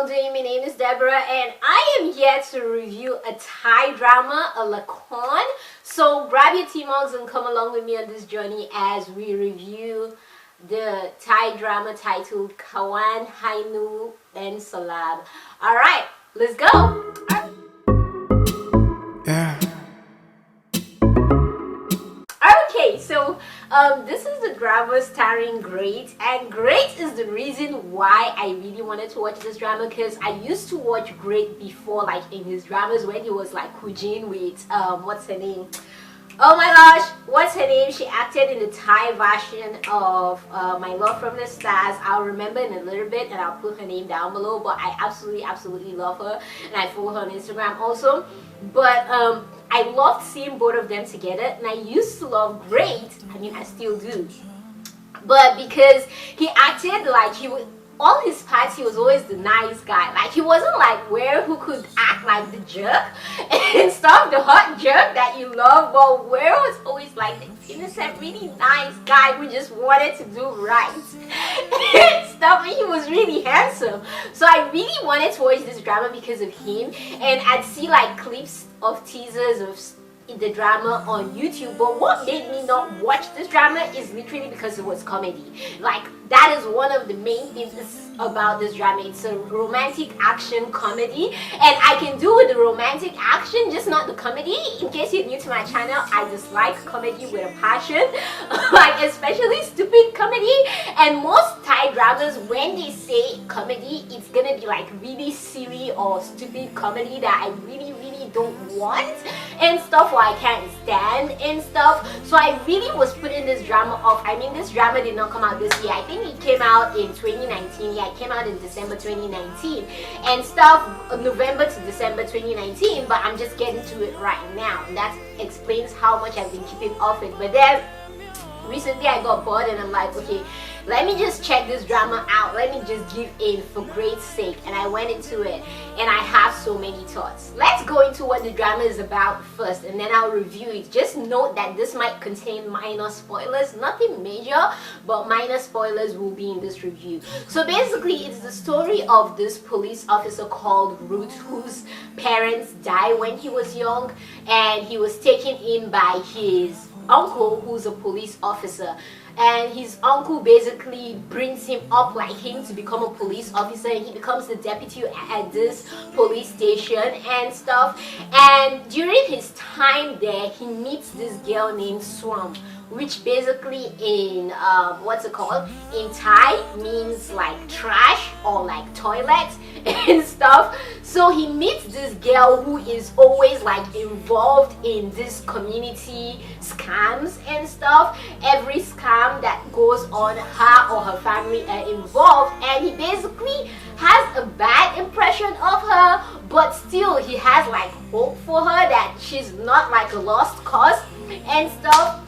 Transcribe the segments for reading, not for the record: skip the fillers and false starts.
doing? My name is Deborah and I am here to review a Thai drama, a lakon. So grab your tea mugs and come along with me on this journey as we review the Thai drama titled Kao Waan, and Sai Lub. Alright, let's go! Yeah. Okay, so this is the drama starring Great, and Great is the reason why I really wanted to watch this drama, because I used to watch Great before, like in his dramas when he was like Kujin with what's her name? Oh my gosh, what's her name? She acted in the Thai version of My Love from the Stars. I'll remember in a little bit and I'll put her name down below, but I absolutely love her and I follow her on Instagram also. But I loved seeing both of them together, and I used to love Great. I mean, I still do. But because he acted like he would, all his parts, he was always the nice guy. Like, he wasn't like Where, who could act like the jerk and stuff, the hot jerk that you love. But Where was always like the innocent, really nice guy who just wanted to do right and stuff. And he was really handsome. So I really wanted to watch this drama because of him. And I'd see like clips of teasers of the drama on YouTube, but what made me not watch this drama is literally because it was comedy. Like, that is one of the main things about this drama. It's a romantic action comedy, and I can do with the romantic action, just not the comedy. In case you're new to my channel, I dislike comedy with a passion, like especially stupid comedy. And most Thai dramas, when they say comedy, it's gonna be like really silly or stupid comedy that I really don't want and stuff, or I can't stand and stuff. So I really was putting this drama off. I mean, this drama did not come out this year. I think it came out in 2019. Yeah, it came out in December 2019 and stuff, November to December 2019, but I'm just getting to it right now, and that explains how much I've been keeping off it. But then recently I got bored and I'm like, okay, let me just check this drama out, let me just give in for Great's sake. And I went into it and I have so many thoughts. Let's go into what the drama is about first, and then I'll review it. Just note that this might contain minor spoilers, nothing major, but minor spoilers will be in this review. So basically, it's the story of this police officer called Ruth, whose parents died when he was young, and he was taken in by his uncle, who's a police officer. And his uncle basically brings him up like him to become a police officer, and he becomes the deputy at this police station and stuff. And during his time there, he meets this girl named Swam, which basically in what's it called in Thai means like trash or like toilet and stuff. So he meets this girl who is always like involved in this community scams and stuff. Every scam that goes on, her or her family are involved, and he basically has a bad impression of her, but still he has like hope for her that she's not like a lost cause and stuff.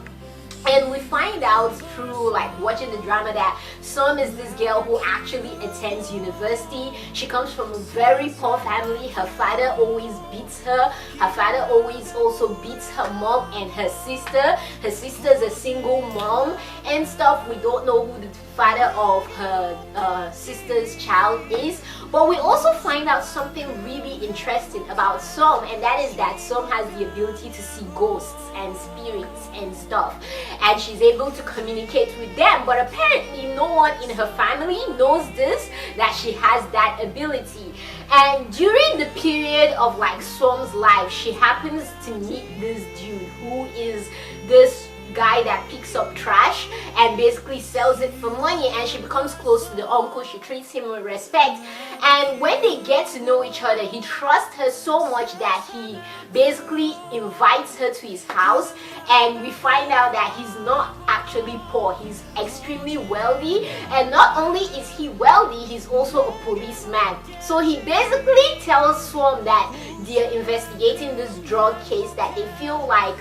And we find out through like watching the drama that Som is this girl who actually attends university. She comes from a very poor family. Her father always beats her. Her father always also beats her mom and her sister. Her sister's a single mom and stuff. We don't know who the father of her sister's child is. But we also find out something really interesting about Som, and that is that Som has the ability to see ghosts and spirits and stuff, and she's able to communicate with them. But apparently no one in her family knows this, that she has that ability. And during the period of like Som's life, she happens to meet this dude who is this guy that picks up trash and basically sells it for money, and she becomes close to the uncle. She treats him with respect, and when they get to know each other, he trusts her so much that he basically invites her to his house. And we find out that he's not actually poor, he's extremely wealthy, and not only is he wealthy, he's also a policeman. So he basically tells Swam that they're investigating this drug case that they feel like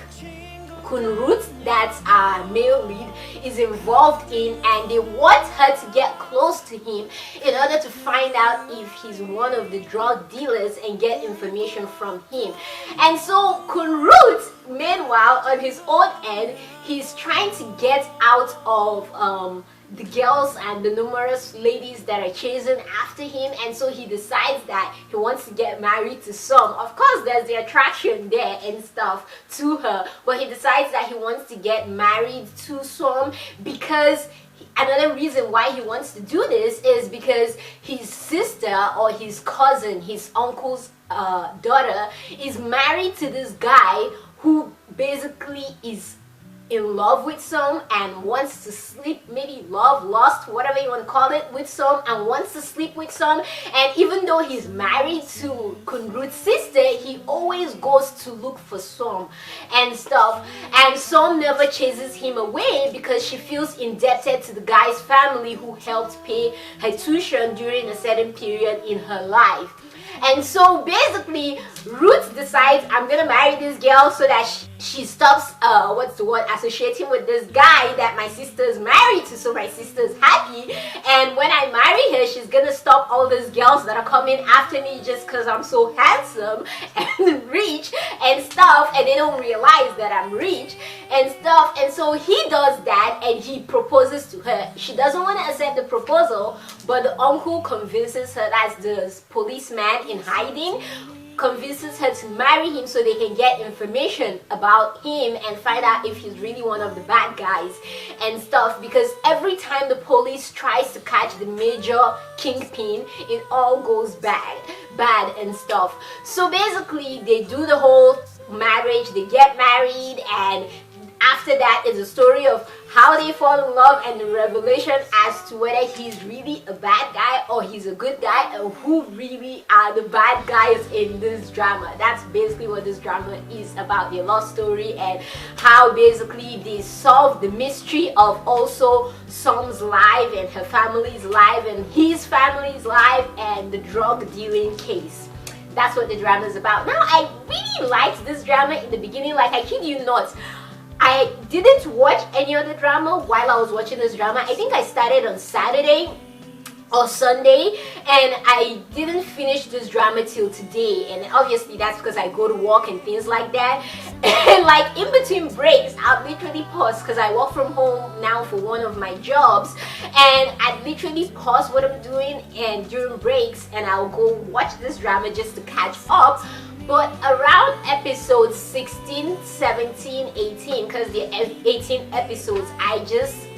Ruth, that's our male lead, is involved in, and they want her to get close to him in order to find out if he's one of the drug dealers and get information from him. And so Ruth, meanwhile, on his own end, he's trying to get out of the girls and the numerous ladies that are chasing after him, and so he decides that he wants to get married to some. Of course there's the attraction there and stuff to her, but he decides that he wants to get married to some because another reason why he wants to do this is because his sister or his cousin, his uncle's daughter, is married to this guy who basically is in love with some and wants to sleep, maybe love, lust, whatever you want to call it, with some, and wants to sleep with some. And even though he's married to Kunrut's sister, he always goes to look for some and stuff, and some never chases him away because she feels indebted to the guy's family who helped pay her tuition during a certain period in her life. And so basically Ruth decides, I'm gonna marry this girl so that she stops associating with this guy that my sister's married to, so my sister's happy. And when I marry her, she's gonna stop all these girls that are coming after me just because I'm so handsome and rich and stuff, and they don't realize that I'm rich and stuff. And so he does that and he proposes to her. She doesn't want to accept the proposal, but the uncle convinces her, that's the policeman in hiding, convinces her to marry him so they can get information about him and find out if he's really one of the bad guys and stuff, because every time the police tries to catch the major kingpin, it all goes bad and stuff. So basically they do the whole marriage, they get married, and after that is a story of how they fall in love and the revelation as to whether he's really a bad guy or he's a good guy, and who really are the bad guys in this drama. That's basically what this drama is about, their love story, and how basically they solve the mystery of also Som's life and her family's life and his family's life and the drug dealing case. That's what the drama is about. Now, I really liked this drama in the beginning, like I kid you not. I didn't watch any other drama while I was watching this drama. I think I started on Saturday or Sunday, and I didn't finish this drama till today, and obviously that's because I go to work and things like that. And like in between breaks, I'll literally pause because I work from home now for one of my jobs, and I literally pause what I'm doing and during breaks, and I'll go watch this drama just to catch up. But around episode 16, 17, 18, because the 18 episodes,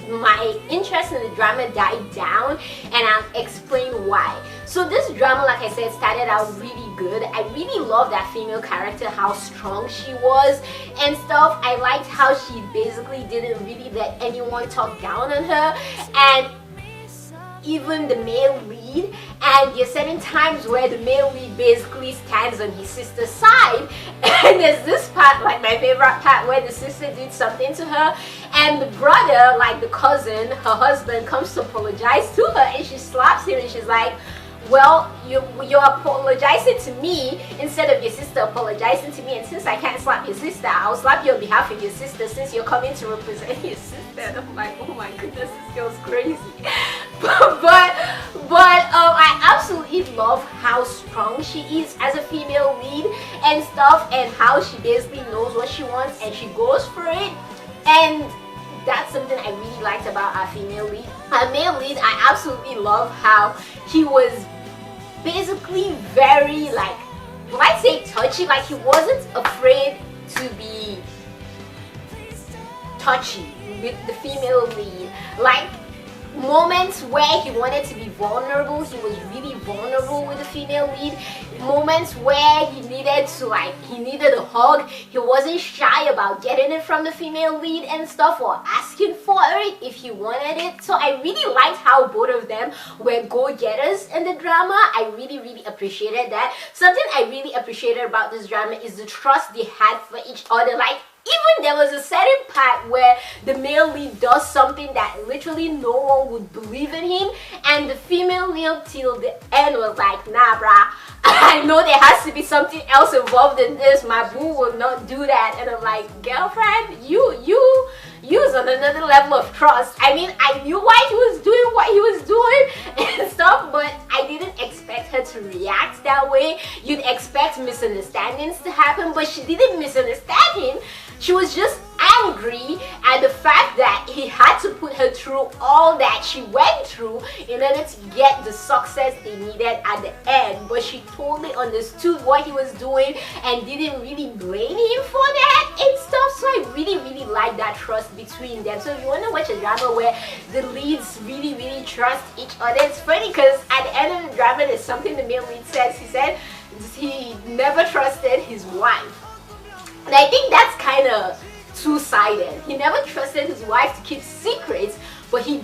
my interest in the drama died down, and I'll explain why. So this drama, like I said, started out really good. I really loved that female character, how strong she was and stuff. I liked how she basically didn't really let anyone talk down on her, and even the male lead. And there's certain times where the male lead basically stands on his sister's side, and there's this part, like my favorite part, where the sister did something to her, and the brother, like the cousin, her husband, comes to apologize to her, and she slaps him and she's like, well, you're apologizing to me instead of your sister apologizing to me, and since I can't slap your sister, I'll slap you on behalf of your sister since you're coming to represent your sister. And I'm like, oh my goodness, this girl's crazy. but I absolutely love how strong she is as a female lead and stuff, and how she basically knows what she wants and she goes for it. And that's something I really liked about our female lead. Our male lead, I absolutely love how he was basically very, like, when I say touchy, like he wasn't afraid to be touchy with the female lead. Like moments where he wanted to be vulnerable, he was really vulnerable with the female lead. Moments where he needed a hug, he wasn't shy about getting it from the female lead and stuff, or asking for it if he wanted it. So I really liked how both of them were go-getters in the drama. I really appreciated that. Something I really appreciated about this drama is the trust they had for each other. Like, even there was a certain part where the male lead does something that literally no one would believe in him, and the female lead till the end was like, nah brah, I know there has to be something else involved in this, my boo will not do that. And I'm like, girlfriend, you's on another level of trust. I mean, I knew why he was doing what he was doing and stuff, but I didn't expect her to react that way. You'd expect misunderstandings to happen, but she didn't misunderstand him. She was just angry at the fact that he had to put her through all that she went through in order to get the success they needed at the end. But she totally understood what he was doing and didn't really blame him for that and stuff. So I really like that trust between them. So if you want to watch a drama where the leads really trust each other, it's funny because at the end of the drama there's something the male lead says. He said he never trusted his wife. And I think that's kind of two-sided. He never trusted his wife to keep secrets, but he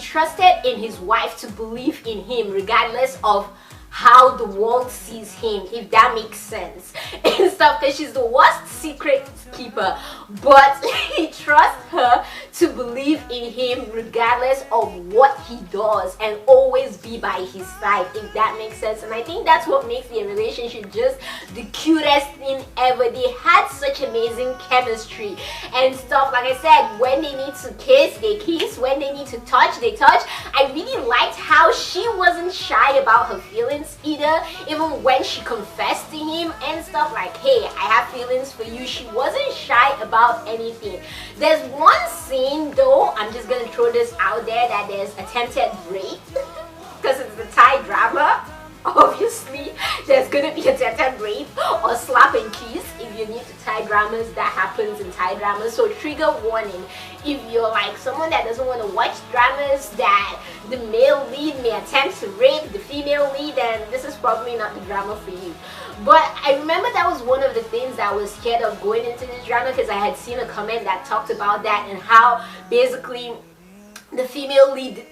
trusted in his wife to believe in him regardless of how the world sees him, if that makes sense and stuff, because she's the worst secret keeper, but he trusts her to believe in him regardless of what he does and always be by his side, if that makes sense. And I think that's what makes their relationship just the cutest thing ever. They had such amazing chemistry and stuff. Like I said, when they need to kiss, they kiss. When they need to touch, they touch. I really liked how she wasn't shy about her feelings either, even when she confessed to him and stuff, like, hey, I have feelings for you. She wasn't shy about anything. There's one scene though, I'm just gonna throw this out there, that there's attempted rape because it's the Thai drama. Obviously there's gonna be attempted rape or slap and kiss. If you're new to Thai dramas, that happens in Thai dramas. So trigger warning, if you're like someone that doesn't want to watch dramas that the male lead may attempt to rape the female lead, then this is probably not the drama for you. But I remember that was one of the things that I was scared of going into this drama, because I had seen a comment that talked about that and how basically the female lead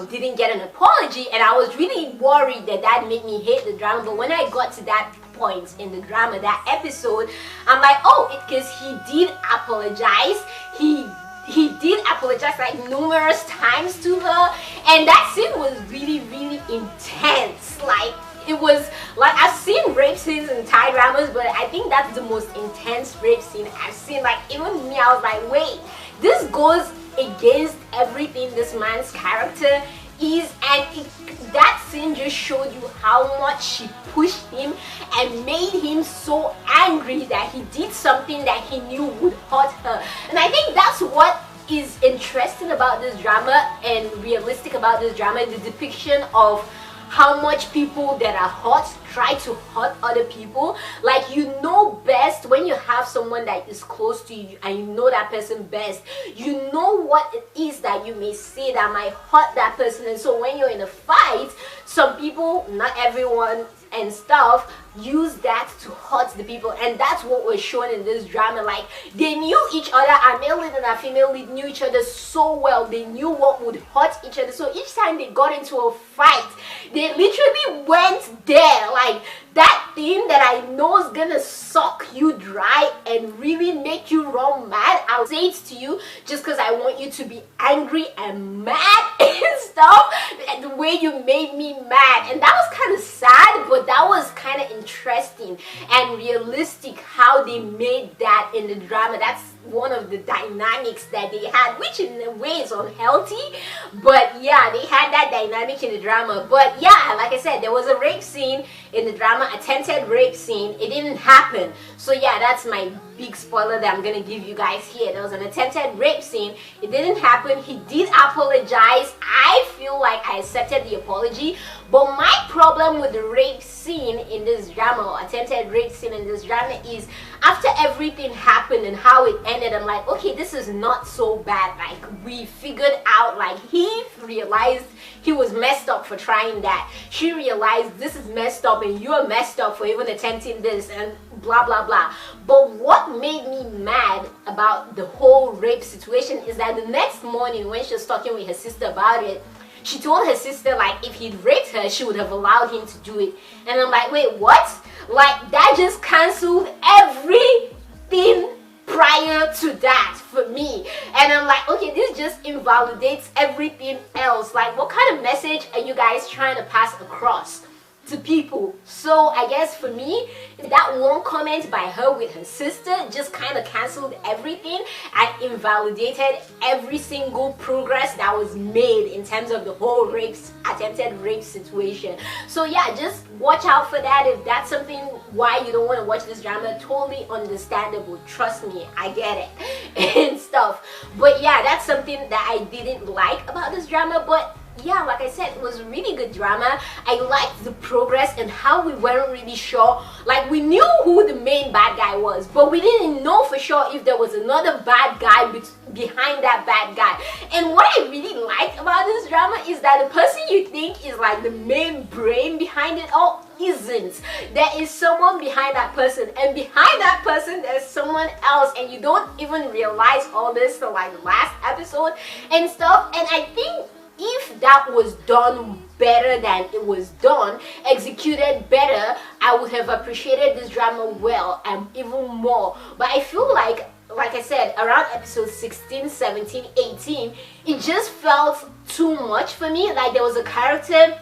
didn't get an apology, and I was really worried that that made me hate the drama. But when I got to that point in the drama, that episode, I'm like, oh, because he did apologize. He did apologize like numerous times to her, and that scene was really intense. Like, it was like, I've seen rape scenes in Thai dramas, but I think that's the most intense rape scene I've seen. Like, even me, I was like, wait, this goes against everything this man's character is, and that scene just showed you how much she pushed him and made him so angry that he did something that he knew would hurt her. And I think that's what is interesting about this drama and realistic about this drama, the depiction of how much people that are hurt try to hurt other people. Like, you know best when you have someone that is close to you and you know that person best. You know what it is that you may say that might hurt that person. And so when you're in a fight, some people, not everyone and stuff, use that to hurt the people, and that's what was shown in this drama. Like, they knew each other, our male lead and our female lead knew each other so well. They knew what would hurt each other, so each time they got into a fight, they literally went there. Like, that thing that I know is gonna suck you dry and really make you run mad, I'll say it to you just because I want you to be angry and mad and stuff, and the way you made me mad. And that was kind of sad, but that was kind of interesting and realistic how they made that in the drama. That's one of the dynamics that they had, which in a way is unhealthy, but yeah, they had that dynamic in the drama. But yeah, like I said, there was a rape scene in the drama, attempted rape scene. It didn't happen, so yeah, that's my big spoiler that I'm gonna give you guys here. There was an attempted rape scene. It didn't happen. He did apologize. I feel like I accepted the apology, but my problem with the rape scene in this drama, or attempted rape scene in this drama, is after everything happened and how it ended, I'm like, okay, this is not so bad. Like, we figured out, like, he realized he was messed up for trying that. She realized this is messed up and you're messed up for even attempting this, and blah blah blah. But what made me mad about the whole rape situation is that the next morning when she was talking with her sister about it, she told her sister, like, if he'd raped her, she would have allowed him to do it. And I'm like, wait, what? Like, that just cancelled everything prior to that for me. And I'm like, okay, this just invalidates everything else. Like, what kind of message are you guys trying to pass across? to people. So I guess for me, that one comment by her with her sister just kind of canceled everything and invalidated every single progress that was made in terms of the whole attempted rape situation. So yeah, just watch out for that. If that's something why you don't want to watch this drama, totally understandable. Trust me, I get it and stuff. But yeah, that's something that I didn't like about this drama. But yeah, like I said, it was a really good drama. I liked the progress and how we weren't really sure. Like, we knew who the main bad guy was, but we didn't know for sure if there was another bad guy behind that bad guy. And what I really liked about this drama is that the person you think is like the main brain behind it all isn't. There is someone behind that person, and behind that person there's someone else, and you don't even realize all this till like the last episode and stuff. And I think if that was done better than it was done, executed better, I would have appreciated this drama well and even more. But I feel like I said, around episode 16, 17, 18, it just felt too much for me. Like, there was a character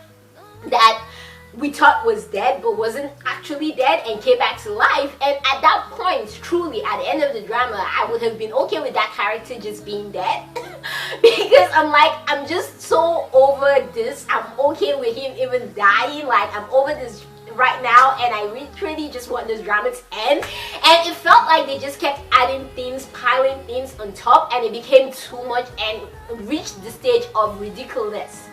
that we thought was dead but wasn't actually dead and came back to life, and at that point, truly at the end of the drama, I would have been okay with that character just being dead because I'm like, I'm just so over this. I'm okay with him even dying. Like, I'm over this right now, and I literally just want this drama to end. And it felt like they just kept adding things, piling things on top, and it became too much and reached the stage of ridiculousness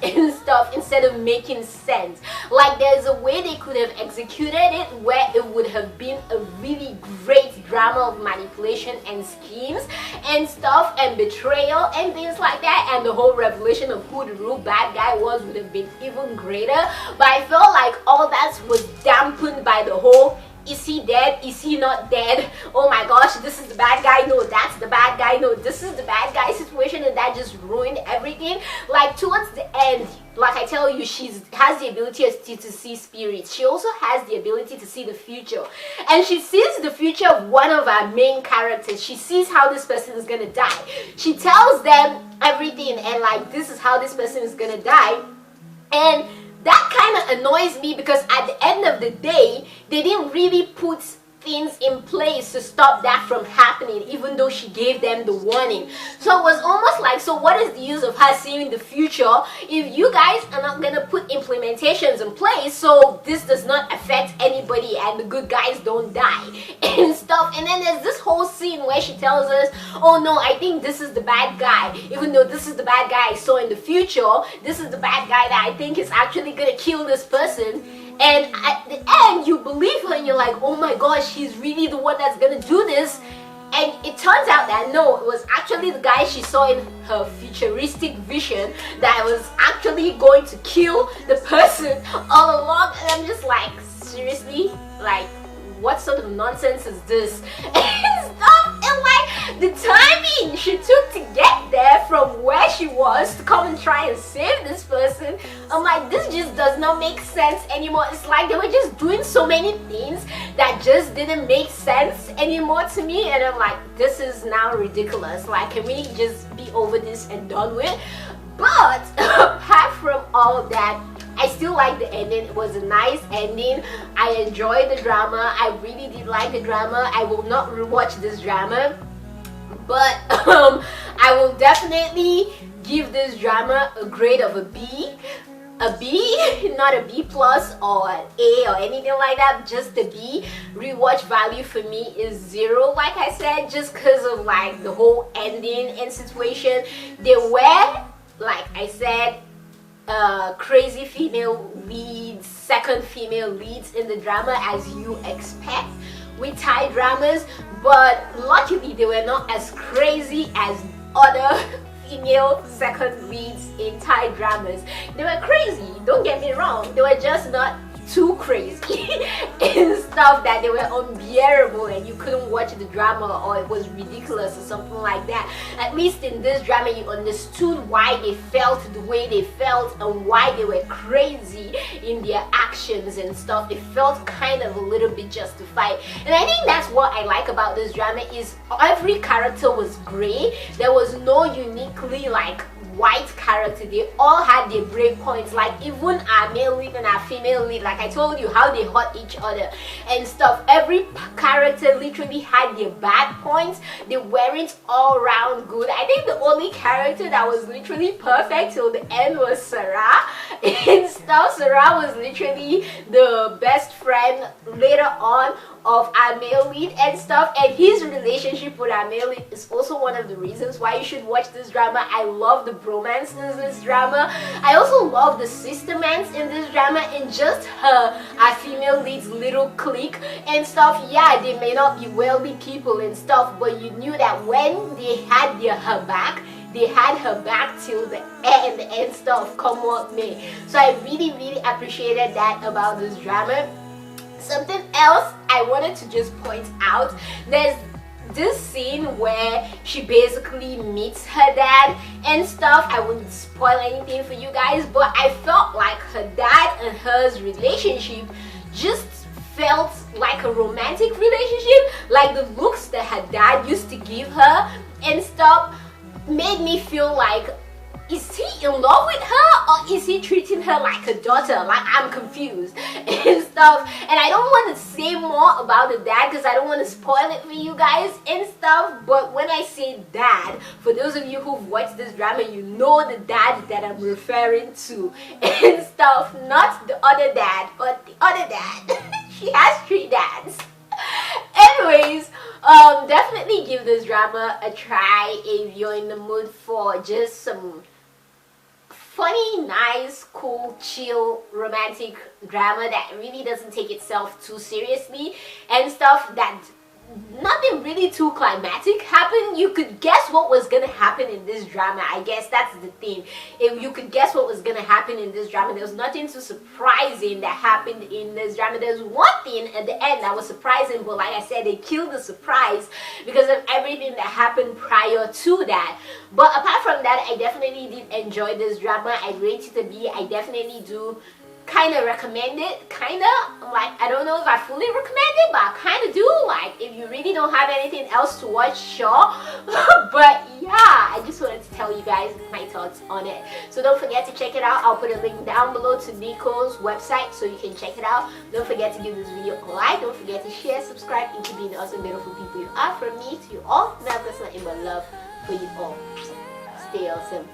and stuff instead of making sense. Like, there's a way they could have executed it where it would have been a really great drama of manipulation and schemes and stuff and betrayal and things like that, and the whole revelation of who the real bad guy was would have been even greater. But I felt like all that was dampened by the whole, is he dead? Is he not dead? Oh my gosh, this is the bad guy. No, that's the bad guy. No, this is the bad guy situation, and that just ruined everything. Like, towards the end, like I tell you, she has the ability to see spirits. She also has the ability to see the future, and she sees the future of one of our main characters. She sees how this person is gonna die. She tells them everything, and like, this is how this person is gonna die. And that kind of annoys me because at the end of the day, they didn't really put things in place to stop that from happening, even though she gave them the warning. So it was almost like, so what is the use of her seeing the future if you guys are not gonna put implementations in place so this does not affect anybody and the good guys don't die and stuff? And then there's this whole scene where she tells us, oh no, I think this is the bad guy, even though this is the bad guy I saw in the future. This is the bad guy that I think is actually gonna kill this person. And at the end, you believe her and you're like, oh my gosh, he's really the one that's gonna do this. And it turns out that no, it was actually the guy she saw in her futuristic vision that was actually going to kill the person all along. And I'm just like, seriously? Like, what sort of nonsense is this? And stuff. And like, the timing she took to get there from where she was to come and try and save this person, I'm like, this just does not make sense anymore. It's like they were just doing so many things that just didn't make sense anymore to me, and I'm like, this is now ridiculous. Like, can we just be over this and done with? But apart from all that, I still like the ending. It was a nice ending. I enjoyed the drama. I really did like the drama. I will not rewatch this drama, but I will definitely give this drama a grade of a B. A B, not a B plus or an A or anything like that, just a B. Rewatch value for me is 0, like I said, just because of like the whole ending and situation. There were, like I said, crazy female leads, second female leads in the drama, as you expect with Thai dramas, but luckily they were not as crazy as other female second leads in Thai dramas. They were crazy, don't get me wrong, they were just not too crazy and stuff that they were unbearable and you couldn't watch the drama or it was ridiculous or something like that. At least in this drama you understood why they felt the way they felt and why they were crazy in their actions and stuff. It felt kind of a little bit justified, and I think that's what I like about this drama is every character was great. There was no uniquely like white character, they all had their break points. Like even our male lead and our female lead, like I told you how they hurt each other and stuff. Every character literally had their bad points. They weren't all round good. I think the only character that was literally perfect till the end was Sarah and stuff. Sarah was literally the best friend later on of our male lead and stuff, and his relationship with our male lead is also one of the reasons why you should watch this drama. I love the bromance in this drama. I also love the sistermans in this drama and just our female lead's little clique and stuff. Yeah, they may not be wealthy people and stuff, but you knew that when they had her back, they had her back till the end and stuff, come what may. So I really appreciated that about this drama. Something else I wanted to just point out, there's this scene where she basically meets her dad and stuff. I wouldn't spoil anything for you guys, but I felt like her dad and hers relationship just felt like a romantic relationship. Like the looks that her dad used to give her and stuff made me feel like, is he in love with her or is he treating her like a daughter? Like, I'm confused and stuff. And I don't want to say more about the dad because I don't want to spoil it for you guys and stuff. But when I say dad, for those of you who've watched this drama, you know the dad that I'm referring to and stuff. Not the other dad, but the other dad. She has 3 dads. Anyways, definitely give this drama a try if you're in the mood for just some funny, nice, cool, chill, romantic drama that really doesn't take itself too seriously and stuff, that nothing really too climatic happened. You could guess what was gonna happen in this drama. I guess that's the thing. If you could guess what was gonna happen in this drama, there was nothing too surprising that happened in this drama. There's one thing at the end that was surprising, but like I said, they killed the surprise because of everything that happened prior to that. But apart from that, I definitely did enjoy this drama. I rate it a B. I definitely do kind of recommend it. Like, I don't know if I fully recommend it, but I kind of do. Like, if you really don't have anything else to watch, sure. But yeah, I just wanted to tell you guys my thoughts on it. So don't forget to check it out. I'll put a link down below to Nico's website so you can check it out. Don't forget to give this video a like. Don't forget to share, subscribe, and to be the awesome, beautiful people you are. From me to you all, now that's nothing but love for you all. Stay awesome.